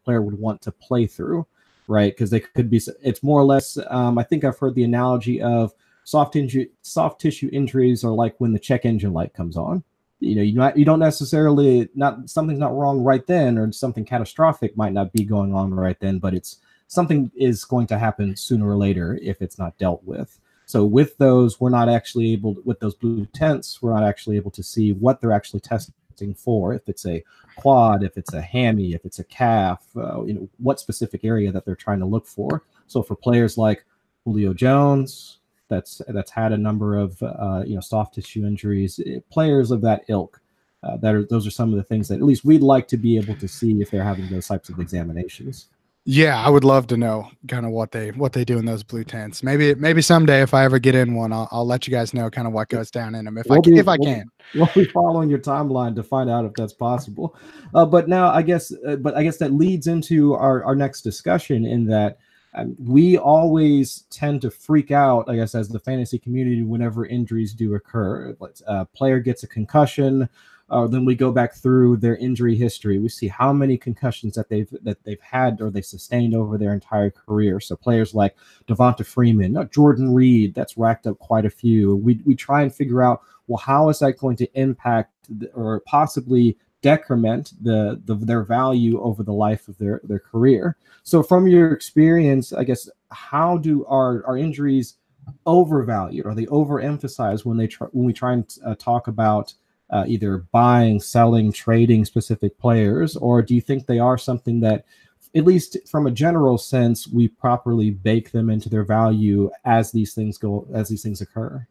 player would want to play through, right? Because they could be, it's more or less, I think I've heard the analogy of soft tissue injuries are like when the check engine light comes on. You don't necessarily, not something's not wrong right then, or something catastrophic might not be going on right then, but it's something is going to happen sooner or later if it's not dealt with. So with those, we're not actually able with those blue tents, we're not actually able to see what they're actually testing for. If it's a quad, if it's a hammy, if it's a calf, what specific area that they're trying to look for. So for players like Julio Jones, that's had a number of soft tissue injuries, players of that ilk. Those are some of the things that at least we'd like to be able to see if they're having those types of examinations. Yeah, I would love to know kind of what they do in those blue tents. Maybe someday if I ever get in one, I'll let you guys know kind of what goes down in them if I can. We'll be following your timeline to find out if that's possible. But now I guess that leads into our next discussion, in that we always tend to freak out, I guess, as the fantasy community whenever injuries do occur. A player gets a concussion. Then we go back through their injury history. We see how many concussions that they've had or they sustained over their entire career. So players like Devonta Freeman, Jordan Reed, that's racked up quite a few. We try and figure out, well, how is that going to impact or possibly decrement their value over the life of their career? So from your experience, I guess, how do our injuries overvalued? Are they overemphasized when we try and talk about either buying, selling, trading specific players? Or do you think they are something that, at least from a general sense, we properly bake them into their value as these things occur?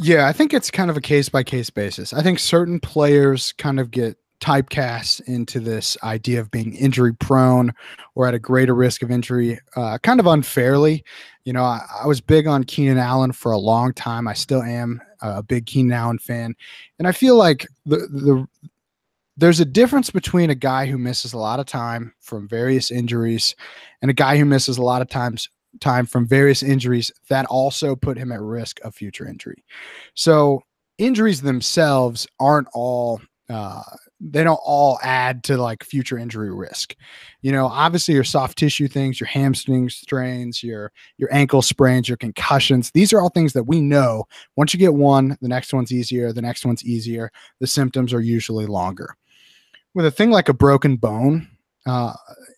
Yeah, I think it's kind of a case-by-case basis. I think certain players kind of get typecast into this idea of being injury prone or at a greater risk of injury, kind of unfairly. I was big on Keenan Allen for a long time. I still am a big Keenan Allen fan. And I feel like there's a difference between a guy who misses a lot of time from various injuries and a guy who misses a lot of time from various injuries that also put him at risk of future injury. So injuries themselves aren't all they don't all add to like future injury risk. Obviously your soft tissue things, your hamstring strains, your ankle sprains, your concussions, these are all things that we know once you get one, the next one's easier, the next one's easier. The symptoms are usually longer. With a thing like a broken bone,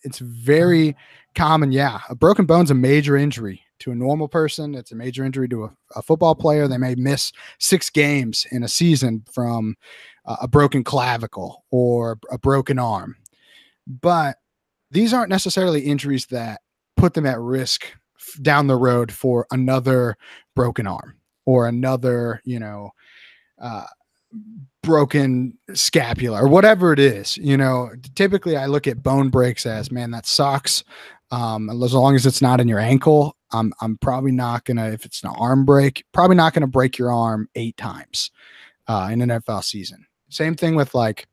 it's very common. Yeah. A broken bone's a major injury to a normal person. It's a major injury to a football player. They may miss 6 games in a season from a broken clavicle or a broken arm. But these aren't necessarily injuries that put them at risk down the road for another broken arm or another, broken scapula or whatever it is. Typically I look at bone breaks as, man, that sucks. As long as it's not in your ankle, I'm probably not going to, if it's an arm break, probably not going to break your arm 8 times in an NFL season. Same thing with like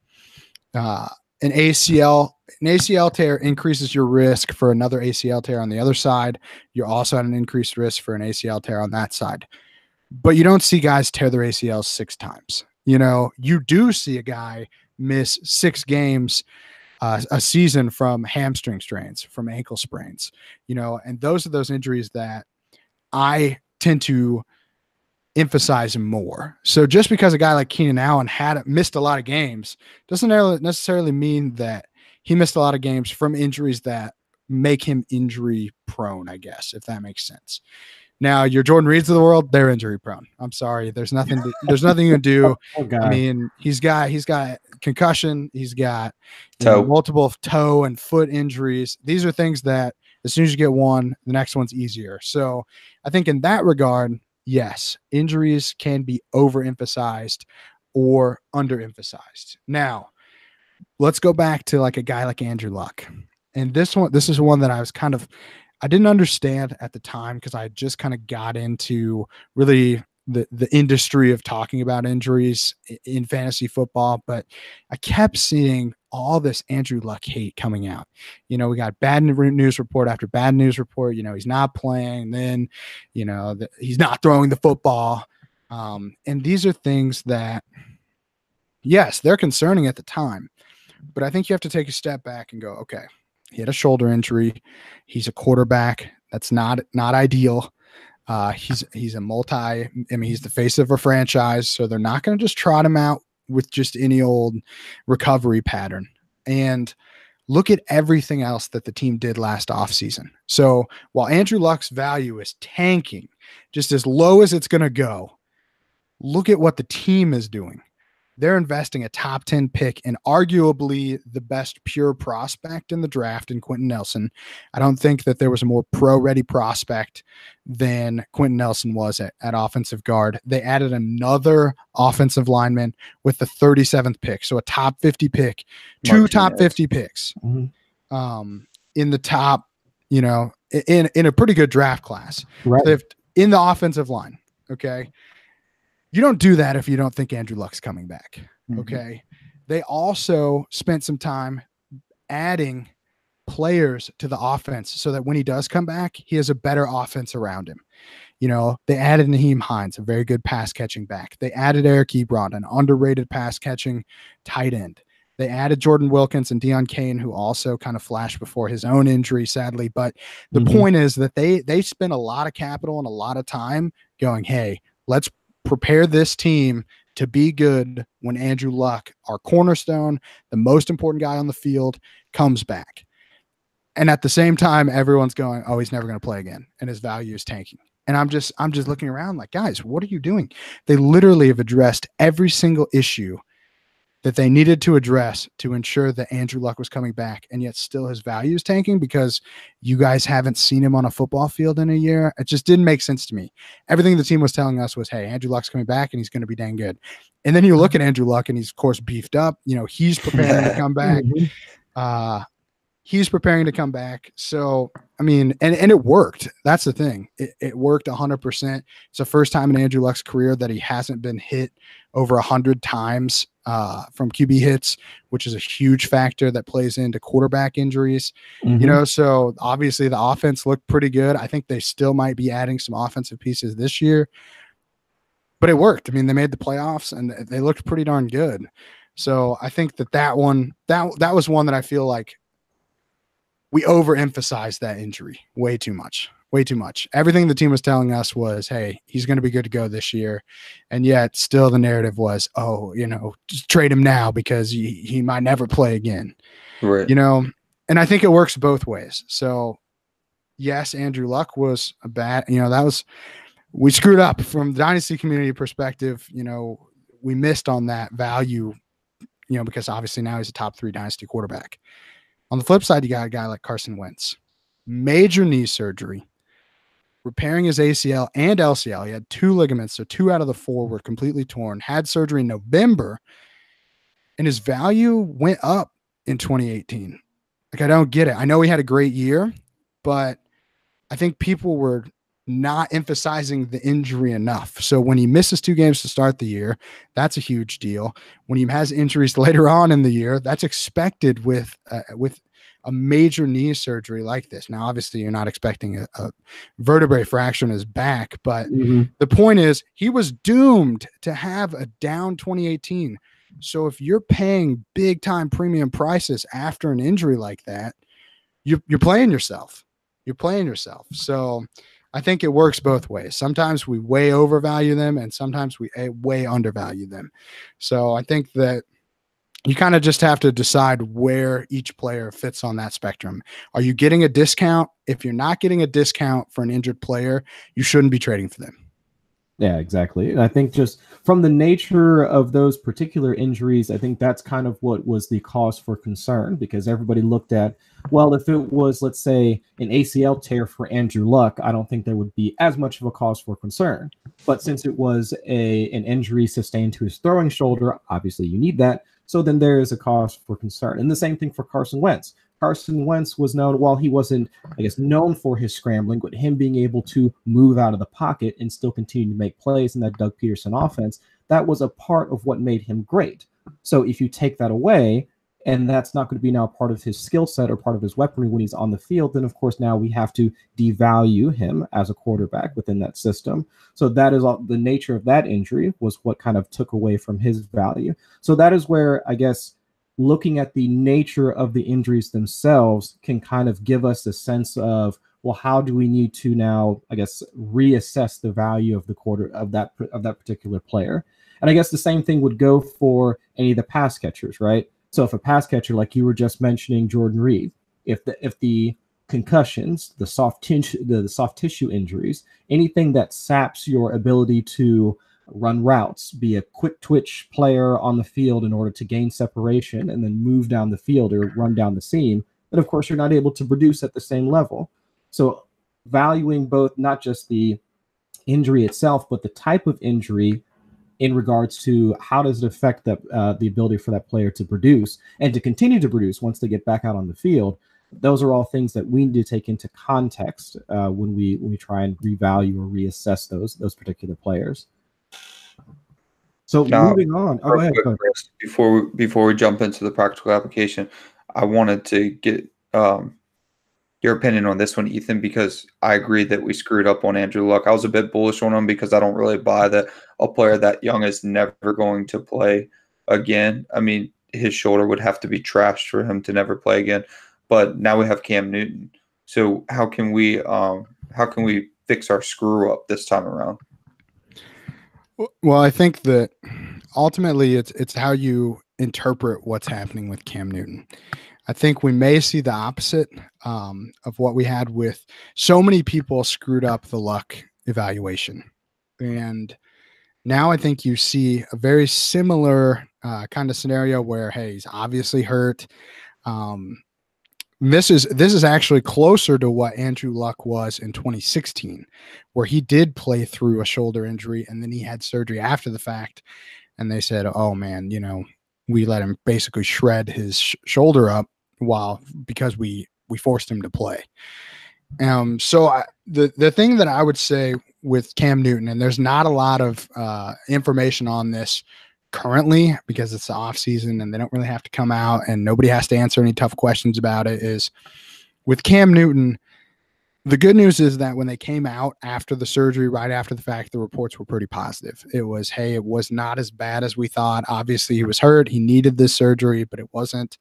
an ACL. An ACL tear increases your risk for another ACL tear on the other side. You're also at an increased risk for an ACL tear on that side. But you don't see guys tear their ACLs 6 times. You do see a guy miss 6 games a season from hamstring strains, from ankle sprains, and those are those injuries that I tend to emphasize more. So just because a guy like Keenan Allen had missed a lot of games doesn't necessarily mean that he missed a lot of games from injuries that make him injury prone, I guess, if that makes sense. Now, your Jordan Reeds of the world, they're injury prone. I'm sorry. There's nothing you can do. I mean, he's got concussion. He's got multiple toe and foot injuries. These are things that as soon as you get one, the next one's easier. So I think in that regard, yes, injuries can be overemphasized or underemphasized. Now, let's go back to like a guy like Andrew Luck. And this is one that I didn't understand at the time because I just kind of got into really the industry of talking about injuries in fantasy football, but I kept seeing all this Andrew Luck hate coming out. We got bad news report after bad news report. He's not playing, then, he's not throwing the football. And these are things that, yes, they're concerning at the time, But I think you have to take a step back and go, okay, he had a shoulder injury. He's a quarterback. That's not ideal. He's he's the face of a franchise, so they're not going to just trot him out with just any old recovery pattern. And look at everything else that the team did last offseason. So while Andrew Luck's value is tanking, just as low as it's going to go, look at what the team is doing. They're investing a top 10 pick in arguably the best pure prospect in the draft in Quentin Nelson. I don't think that there was a more pro-ready prospect than Quentin Nelson was at offensive guard. They added another offensive lineman with the 37th pick, so a top 50 pick, two top 50 picks in the top, in a pretty good draft class. Right. In the offensive line, okay? You don't do that if you don't think Andrew Luck's coming back. Okay. They also spent some time adding players to the offense so that when he does come back, he has a better offense around him. They added Naheem Hines, a very good pass catching back. They added Eric Ebron, an underrated pass catching tight end. They added Jordan Wilkins and Deion Kane, who also kind of flashed before his own injury, sadly. But the point is that they spent a lot of capital and a lot of time going, hey, let's prepare this team to be good when Andrew Luck, our cornerstone, the most important guy on the field, comes back. And at the same time, everyone's going, oh, he's never going to play again, and his value is tanking. And I'm just looking around like, guys, what are you doing? They literally have addressed every single issue that they needed to address to ensure that Andrew Luck was coming back, and yet still his value is tanking because you guys haven't seen him on a football field in a year. It just didn't make sense to me. Everything the team was telling us was, hey, Andrew Luck's coming back and he's going to be dang good. And then you look at Andrew Luck and he's of course beefed up. He's preparing to come back. He's preparing to come back. So, I mean, and it worked. That's the thing. It worked 100%. It's the first time in Andrew Luck's career that he hasn't been hit over 100 times from QB hits, which is a huge factor that plays into quarterback injuries. So obviously the offense looked pretty good. I think they still might be adding some offensive pieces this year, but it worked. I mean, they made the playoffs and they looked pretty darn good. So I think that was one that I feel like we overemphasized that injury way too much. Everything the team was telling us was, hey, he's going to be good to go this year. And yet still the narrative was, oh, just trade him now because he might never play again. Right. And I think it works both ways. So yes, Andrew Luck was a bad, we screwed up from the Dynasty community perspective. We missed on that value, because obviously now he's a top 3 Dynasty quarterback. On the flip side, you got a guy like Carson Wentz, major knee surgery, repairing his ACL and LCL. He had 2 ligaments, so 2 out of the 4 were completely torn, had surgery in November, and his value went up in 2018. Like, I don't get it. I know he had a great year, but I think people were not emphasizing the injury enough. So when he misses 2 games to start the year, that's a huge deal. When he has injuries later on in the year, that's expected with a major knee surgery like this. Now, obviously, you're not expecting a vertebrae fracture in his back, but the point is he was doomed to have a down 2018. So if you're paying big time premium prices after an injury like that, you're playing yourself. So I think it works both ways. Sometimes we way overvalue them and sometimes we way undervalue them. So I think that you kind of just have to decide where each player fits on that spectrum. Are you getting a discount? If you're not getting a discount for an injured player, you shouldn't be trading for them. Yeah, exactly. And I think just from the nature of those particular injuries, I think that's kind of what was the cause for concern, because everybody looked at, well, if it was, let's say, an ACL tear for Andrew Luck, I don't think there would be as much of a cause for concern. But since it was an injury sustained to his throwing shoulder, obviously you need that. So then there is a cause for concern. And the same thing for Carson Wentz. Carson Wentz was known, while he wasn't, I guess, known for his scrambling, but him being able to move out of the pocket and still continue to make plays in that Doug Peterson offense, that was a part of what made him great. So if you take that away, and that's not going to be now part of his skill set or part of his weaponry when he's on the field, then of course now we have to devalue him as a quarterback within that system. So that is all, the nature of that injury was what kind of took away from his value. So that is where, I guess, looking at the nature of the injuries themselves can kind of give us a sense of, well, how do we need to now, I guess, reassess the value of the quarter of that particular player? And I guess the same thing would go for any of the pass catchers, right? So if a pass catcher, like you were just mentioning, Jordan Reed, if the concussions, the soft tissue injuries, anything that saps your ability to run routes, be a quick twitch player on the field in order to gain separation and then move down the field or run down the seam, then of course you're not able to produce at the same level. So valuing both not just the injury itself, but the type of injury in regards to how does it affect the ability for that player to produce and to continue to produce once they get back out on the field. Those are all things that we need to take into context when we try and revalue or reassess those particular players. So moving on. Oh, go ahead. Chris, before we jump into the practical application, I wanted to get your opinion on this one, Ethan, because I agree that we screwed up on Andrew Luck. I was a bit bullish on him because I don't really buy that a player that young is never going to play again. I mean, his shoulder would have to be trashed for him to never play again. But now we have Cam Newton. So how can we fix our screw up this time around? Well, I think that ultimately it's how you interpret what's happening with Cam Newton. I think we may see the opposite of what we had with so many people screwed up the Luck evaluation. And now I think you see a very similar kind of scenario where, hey, he's obviously hurt. This is actually closer to what Andrew Luck was in 2016, where he did play through a shoulder injury and then he had surgery after the fact. And they said, oh man, we let him basically shred his shoulder up because we forced him to play. So the thing that I would say with Cam Newton, and there's not a lot of information on this currently because it's the off season and they don't really have to come out and nobody has to answer any tough questions about it, is with Cam Newton, the good news is that when they came out after the surgery, right after the fact, the reports were pretty positive. It was, hey, it was not as bad as we thought. Obviously he was hurt. He needed this surgery, but it wasn't.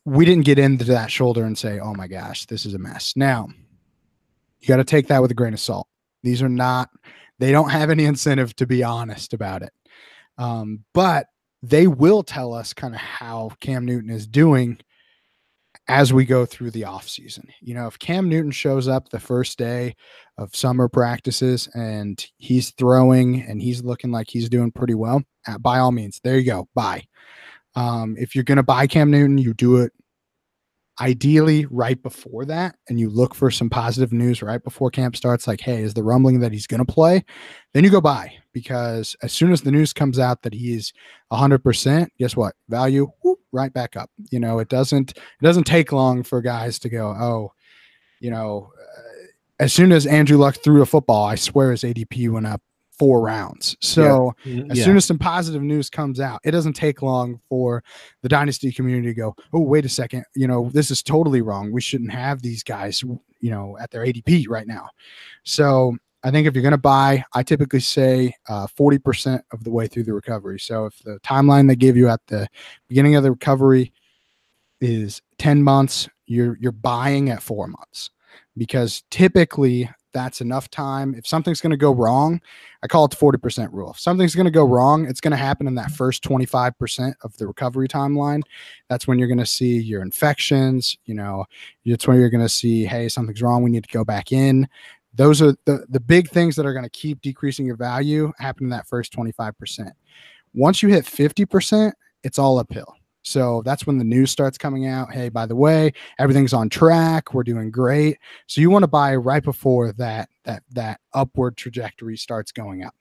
We didn't get into that shoulder and say, oh my gosh, this is a mess. Now you got to take that with a grain of salt. They don't have any incentive to be honest about it. But they will tell us kind of how Cam Newton is doing as we go through the off season. If Cam Newton shows up the first day of summer practices and he's throwing and he's looking like he's doing pretty well, by all means, there you go. Buy. If you're going to buy Cam Newton, you do it ideally right before that, and you look for some positive news right before camp starts, like, hey, is the rumbling that he's going to play? Then you go buy, because as soon as the news comes out that he's 100%, guess what? Value right back up. It doesn't take long for guys to go, as soon as Andrew Luck threw a football, I swear his ADP went up 4 rounds. So as soon as some positive news comes out, it doesn't take long for the Dynasty community to go, oh, wait a second, this is totally wrong. We shouldn't have these guys, at their ADP right now. So I think if you're going to buy, I typically say 40% of the way through the recovery. So if the timeline they give you at the beginning of the recovery is 10 months, you're buying at 4 months, because typically that's enough time. If something's going to go wrong, I call it the 40% rule. If something's going to go wrong, it's going to happen in that first 25% of the recovery timeline. That's when you're going to see your infections. It's when you're going to see, hey, something's wrong. We need to go back in. Those are the big things that are going to keep decreasing your value happen in that first 25%. Once you hit 50%, it's all uphill. So that's when the news starts coming out. Hey, by the way, everything's on track. We're doing great. So you want to buy right before that upward trajectory starts going up.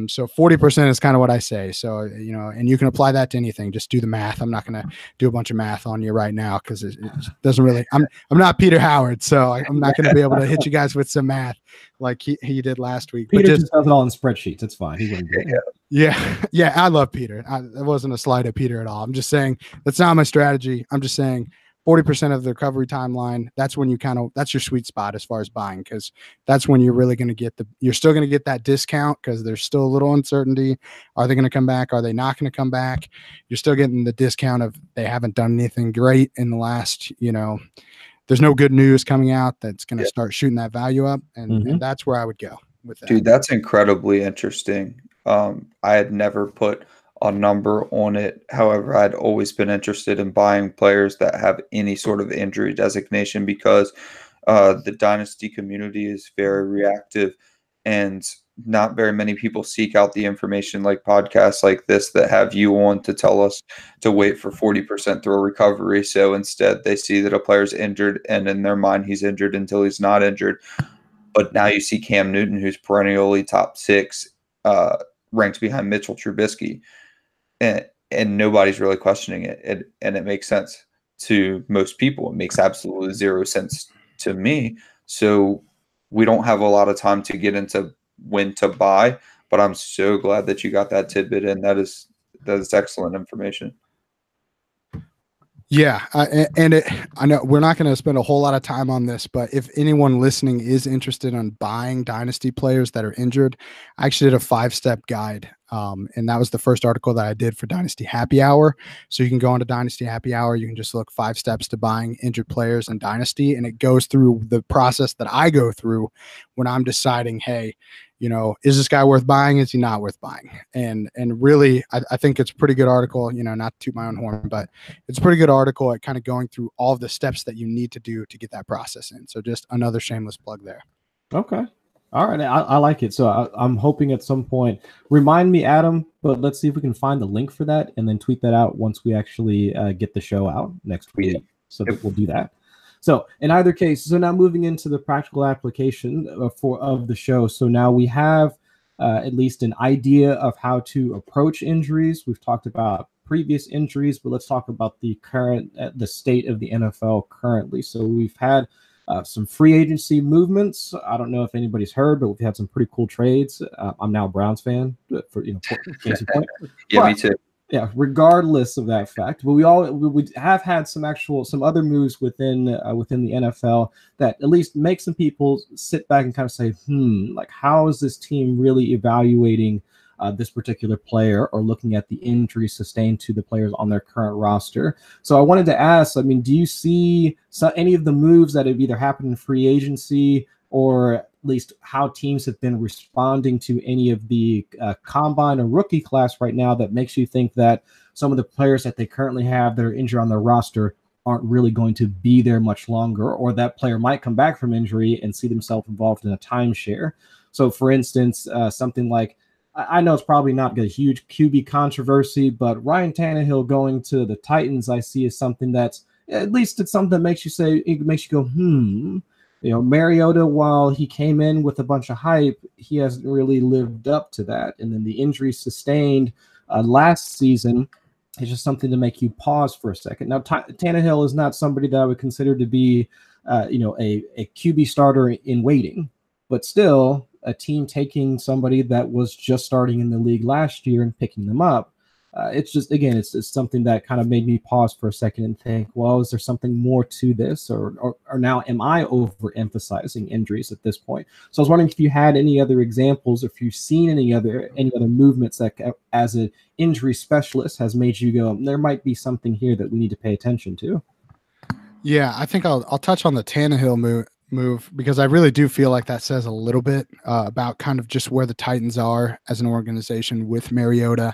So 40% is kind of what I say. So, and you can apply that to anything. Just do the math. I'm not going to do a bunch of math on you right now, because it doesn't really, I'm not Peter Howard, so I'm not going to be able to hit you guys with some math like he did last week. Peter just does it all in spreadsheets. It's fine. He wouldn't do it. Yeah. I love Peter. That wasn't a slight at Peter at all. I'm just saying that's not my strategy. I'm just saying 40% of the recovery timeline, that's when you that's your sweet spot as far as buying, because that's when you're really going to get you're still going to get that discount because there's still a little uncertainty. Are they going to come back? Are they not going to come back? You're still getting the discount of they haven't done anything great in the last, there's no good news coming out that's going to start shooting that value up. And that's where I would go with that. Dude, that's incredibly interesting. I had never put a number on it. However, I'd always been interested in buying players that have any sort of injury designation because the Dynasty community is very reactive and not very many people seek out the information like podcasts like this that have you on to tell us to wait for 40% through a recovery. So instead they see that a player's injured and in their mind he's injured until he's not injured. But now you see Cam Newton, who's perennially top 6, ranked behind Mitchell Trubisky. And nobody's really questioning it. And it makes sense to most people. It makes absolutely zero sense to me. So we don't have a lot of time to get into when to buy, but I'm so glad that you got that tidbit in. That is excellent information. Yeah, I know we're not going to spend a whole lot of time on this, but if anyone listening is interested in buying Dynasty players that are injured, I actually did a 5-step guide, and that was the first article that I did for Dynasty Happy Hour. So you can go onto Dynasty Happy Hour, you can just look 5 steps to buying injured players in Dynasty, and it goes through the process that I go through when I'm deciding, hey, is this guy worth buying? Is he not worth buying? And really, I think it's a pretty good article, not to toot my own horn, but it's a pretty good article at kind of going through all of the steps that you need to do to get that process in. So just another shameless plug there. Okay. All right. I like it. So I'm hoping at some point, remind me, Adam, but let's see if we can find the link for that and then tweet that out once we actually get the show out next week. So that we'll do that. So in either case, so now moving into the practical application of the show. So now we have at least an idea of how to approach injuries. We've talked about previous injuries, but let's talk about the state of the NFL currently. So we've had some free agency movements. I don't know if anybody's heard, but we've had some pretty cool trades. I'm now a Browns fan for case in point. Yeah, me too. Yeah, regardless of that fact, but we have had some other moves within the NFL that at least make some people sit back and kind of say, like, how is this team really evaluating this particular player or looking at the injury sustained to the players on their current roster? So I wanted to ask, do you see any of the moves that have either happened in free agency or at least how teams have been responding to any of the combine or rookie class right now that makes you think that some of the players that they currently have that are injured on their roster aren't really going to be there much longer, or that player might come back from injury and see themselves involved in a timeshare? So for instance, something like, I know it's probably not a huge QB controversy, but Ryan Tannehill going to the Titans, I see as something that's, at least it's something that makes you go, Mariota, while he came in with a bunch of hype, he hasn't really lived up to that. And then the injury sustained last season is just something to make you pause for a second. Now, Tannehill is not somebody that I would consider to be, a QB starter in waiting, but still a team taking somebody that was just starting in the league last year and picking them up. It's just, again, it's something that kind of made me pause for a second and think, well, is there something more to this, or now am I overemphasizing injuries at this point? So I was wondering if you had any other examples, or if you've seen any other movements that, as an injury specialist, has made you go, there might be something here that we need to pay attention to. Yeah, I think I'll touch on the Tannehill move because I really do feel like that says a little bit about kind of just where the Titans are as an organization with Mariota.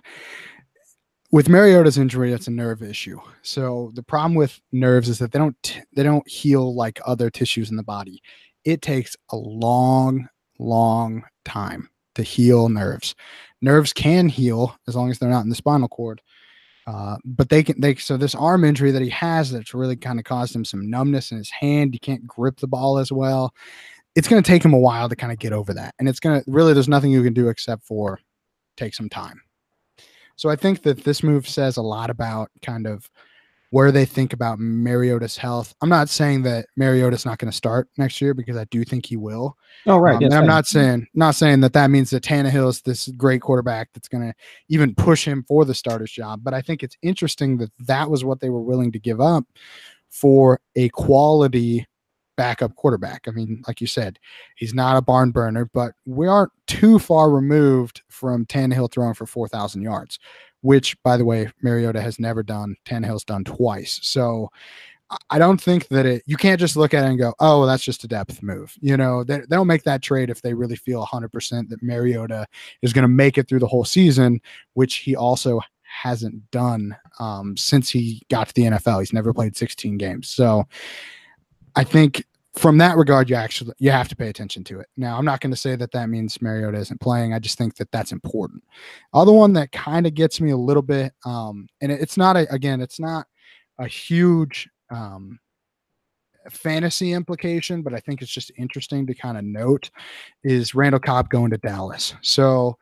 With Mariota's injury, it's a nerve issue. So the problem with nerves is that they don't heal like other tissues in the body. It takes a long, long time to heal nerves. Nerves can heal as long as they're not in the spinal cord. But so this arm injury that he has, that's really kind of caused him some numbness in his hand. You can't grip the ball as well. It's going to take him a while to kind of get over that. And there's nothing you can do except for take some time. So I think that this move says a lot about kind of where they think about Mariota's health. I'm not saying that Mariota's not going to start next year, because I do think he will. Oh, right. Yes, and I'm not saying that means that Tannehill is this great quarterback that's going to even push him for the starter's job. But I think it's interesting that was what they were willing to give up for a quality backup quarterback. I mean, like you said, he's not a barn burner, but we aren't too far removed from Tannehill throwing for 4,000 yards, which, by the way, Mariota has never done. Tannehill's done twice. So I don't think that you can't just look at it and go, oh, that's just a depth move. You know, they'll make that trade if they really feel 100% that Mariota is going to make it through the whole season, which he also hasn't done since he got to the NFL. He's never played 16 games. So I think from that regard, you have to pay attention to it. Now, I'm not going to say that means Mariota isn't playing. I just think that that's important. Other one that kind of gets me a little bit, and it's not a huge fantasy implication, but I think it's just interesting to kind of note, is Randall Cobb going to Dallas. So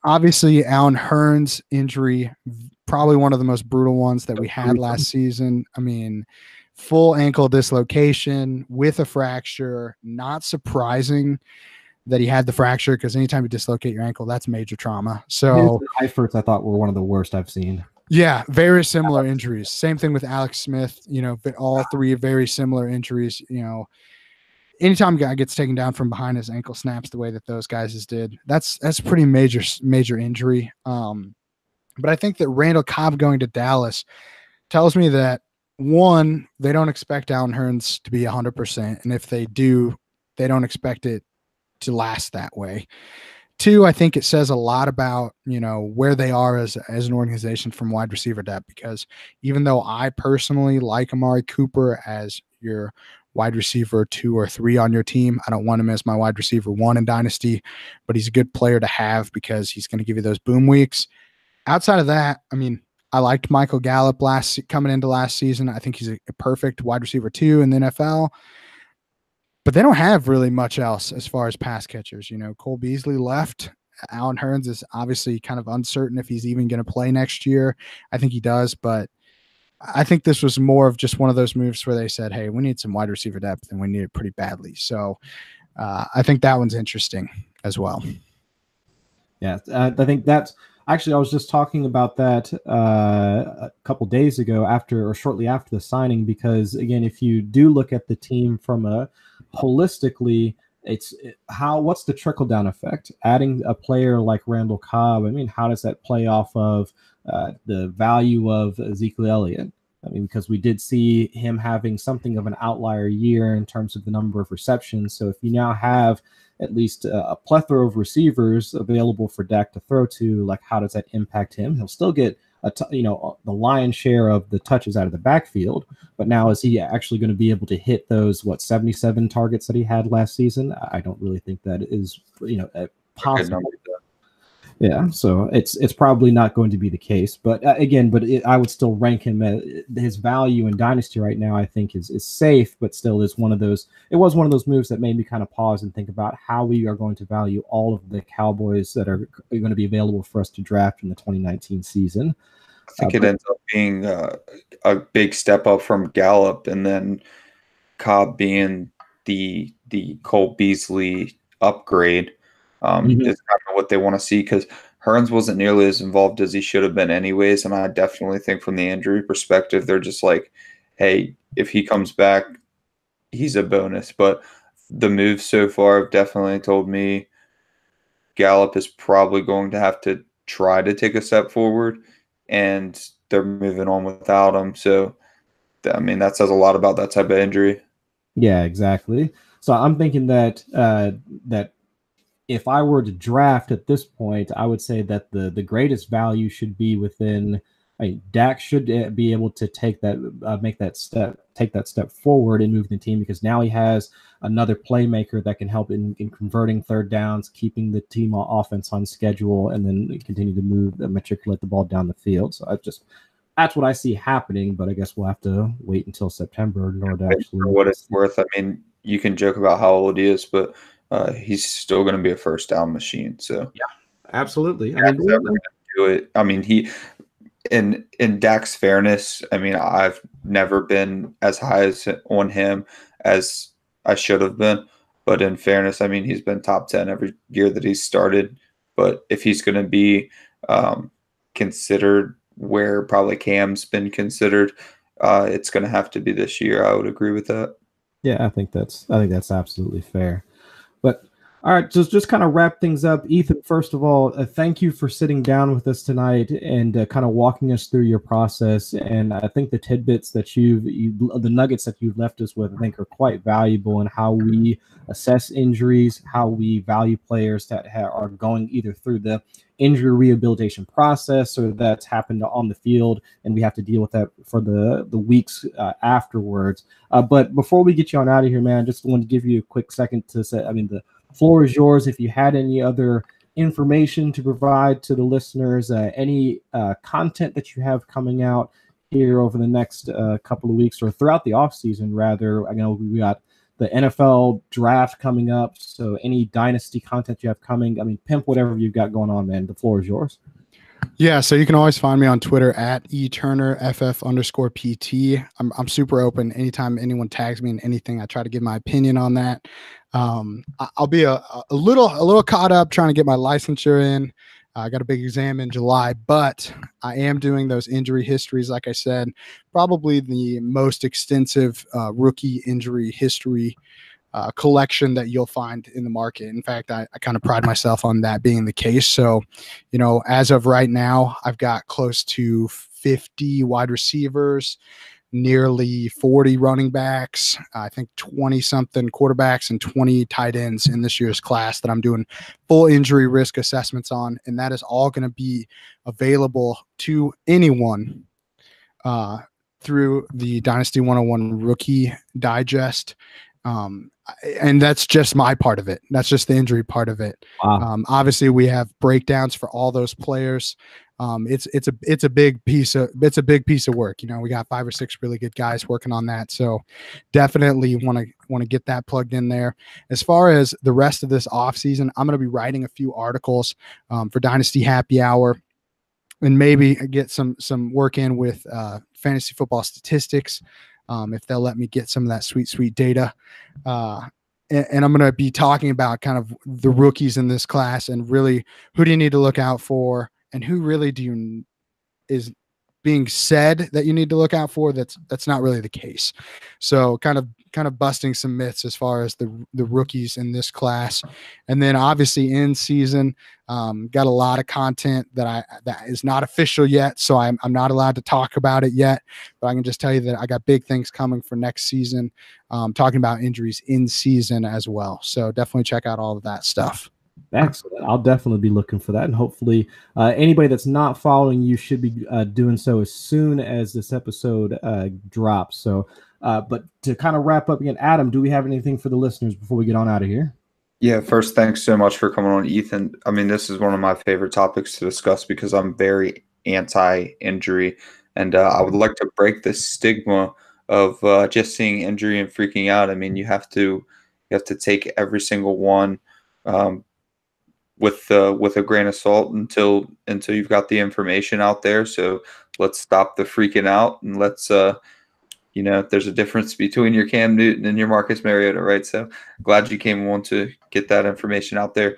obviously Allen Hurns injury, probably one of the most brutal ones that we had last season. I mean, full ankle dislocation with a fracture. Not surprising that he had the fracture, because anytime you dislocate your ankle, that's major trauma. So Eifert's, I thought, were one of the worst I've seen. Yeah, very similar injuries. Same thing with Alex Smith, you know, all three very similar injuries. You know, anytime a guy gets taken down from behind, his ankle snaps the way that those guys did. That's pretty major injury. But I think that Randall Cobb going to Dallas tells me that, one, they don't expect Allen Hurns to be 100%. And if they do, they don't expect it to last that way. Two, I think it says a lot about, you know, where they are as an organization from wide receiver depth, because even though I personally like Amari Cooper as your wide receiver 2 or 3 on your team, I don't want him as my wide receiver 1 in Dynasty, but he's a good player to have because he's going to give you those boom weeks. Outside of that, I mean, I liked Michael Gallup coming into last season. I think he's a perfect wide receiver 2 in the NFL. But they don't have really much else as far as pass catchers. You know, Cole Beasley left. Allen Hurns is obviously kind of uncertain if he's even going to play next year. I think he does, but I think this was more of just one of those moves where they said, hey, we need some wide receiver depth, and we need it pretty badly. So I think that one's interesting as well. Yeah, I think that's actually, I was just talking about that a couple days ago shortly after the signing, because again, if you do look at the team from a holistically, what's the trickle down effect? Adding a player like Randall Cobb, I mean, how does that play off of the value of Ezekiel Elliott? I mean, because we did see him having something of an outlier year in terms of the number of receptions. So if you now have at least a plethora of receivers available for Dak to throw to, like, how does that impact him? He'll still get the lion's share of the touches out of the backfield, but now is he actually going to be able to hit those 77 targets that he had last season? I don't really think that is possible. Yeah, so it's probably not going to be the case, but I would still rank him at his value in Dynasty right now. I think is safe, but still is one of those. It was one of those moves that made me kind of pause and think about how we are going to value all of the Cowboys that are going to be available for us to draft in the 2019 season. I think it ends up being a big step up from Gallup, and then Cobb being the Cole Beasley upgrade. Is kind of what they want to see, because Hurns wasn't nearly as involved as he should have been anyways, and I definitely think from the injury perspective, they're just like, hey, if he comes back, he's a bonus. But the moves so far have definitely told me Gallup is probably going to have to try to take a step forward, and they're moving on without him. So, I mean, that says a lot about that type of injury. Yeah, exactly. So I'm thinking that if I were to draft at this point, I would say that the greatest value should be within. Dak should be able to take that step forward and move the team, because now he has another playmaker that can help in converting third downs, keeping the team offense on schedule, and then continue to matriculate the ball down the field. So that's what I see happening, but I guess we'll have to wait until September in order to actually. For what it's worth, I mean, you can joke about how old he is, but he's still going to be a first down machine. So yeah, absolutely. I mean, do it. I mean, in Dak's fairness, I mean, I've never been as high on him as I should have been. But in fairness, I mean, he's been top 10 every year that he's started. But if he's going to be considered where probably Cam's been considered, it's going to have to be this year. I would agree with that. Yeah, I think that's absolutely fair. But all right, just kind of wrap things up. Ethan, first of all, thank you for sitting down with us tonight and kind of walking us through your process. And I think the tidbits that the nuggets that you've left us with, I think are quite valuable in how we assess injuries, how we value players that are going either through the injury rehabilitation process or that's happened on the field, and we have to deal with that for the weeks afterwards. But before we get you on out of here, man, I just want to give you a quick second to say, the floor is yours. If you had any other information to provide to the listeners, any content that you have coming out here over the next couple of weeks or throughout the off season, rather. I know we got the NFL draft coming up, so any Dynasty content you have coming, pimp whatever you've got going on, man. The floor is yours. Yeah, so you can always find me on Twitter at eTurnerFF_PT. I'm super open. Anytime anyone tags me in anything, I try to give my opinion on that. I'll be a little caught up trying to get my licensure in. I got a big exam in July, but I am doing those injury histories. Like I said, probably the most extensive rookie injury history collection that you'll find in the market. In fact, I kind of pride myself on that being the case. So, as of right now, I've got close to 50 wide receivers, nearly 40 running backs, I think 20-something quarterbacks and 20 tight ends in this year's class that I'm doing full injury risk assessments on. And that is all going to be available to anyone through the Dynasty 101 Rookie Digest. And that's just my part of it. That's just the injury part of it. Wow. Obviously, we have breakdowns for all those players. It's a big piece of work. We got 5 or 6 really good guys working on that. So definitely want to get that plugged in there. As far as the rest of this off season, I'm going to be writing a few articles for Dynasty Happy Hour, and maybe get some work in with fantasy football statistics. If they'll let me get some of that sweet data. And I'm going to be talking about kind of the rookies in this class and really who do you need to look out for and who really is being said that you need to look out for. That's not really the case. So kind of busting some myths as far as the rookies in this class. And then obviously in season, got a lot of content that is not official yet. So I'm not allowed to talk about it yet, but I can just tell you that I got big things coming for next season, talking about injuries in season as well. So definitely check out all of that stuff. Excellent. I'll definitely be looking for that. And hopefully anybody that's not following you should be doing so as soon as this episode drops. So, but to kind of wrap up again, Adam, do we have anything for the listeners before we get on out of here? Yeah, first, thanks so much for coming on, Ethan. This is one of my favorite topics to discuss because I'm very anti-injury. And I would like to break the stigma of just seeing injury and freaking out. You have to take every single one with a grain of salt until you've got the information out there. So let's stop the freaking out and let's there's a difference between your Cam Newton and your Marcus Mariota, right? So glad you came on to get that information out there.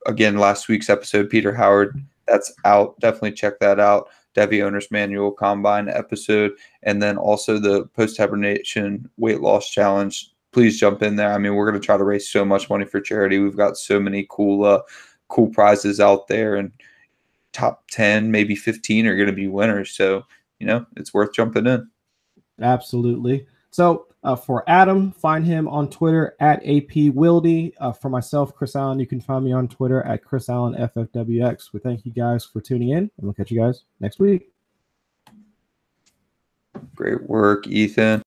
Again, last week's episode, Peter Howard, that's out. Definitely check that out. Devy Owner's Manual Combine episode, and then also the post-hibernation weight loss challenge. Please jump in there. We're going to try to raise so much money for charity. We've got so many cool prizes out there, and top 10, maybe 15 are going to be winners. So, it's worth jumping in. Absolutely. So for Adam, find him on Twitter at APWildy. For myself, Chris Allen, you can find me on Twitter at ChrisAllenFFWX. We thank you guys for tuning in, and we'll catch you guys next week. Great work, Ethan.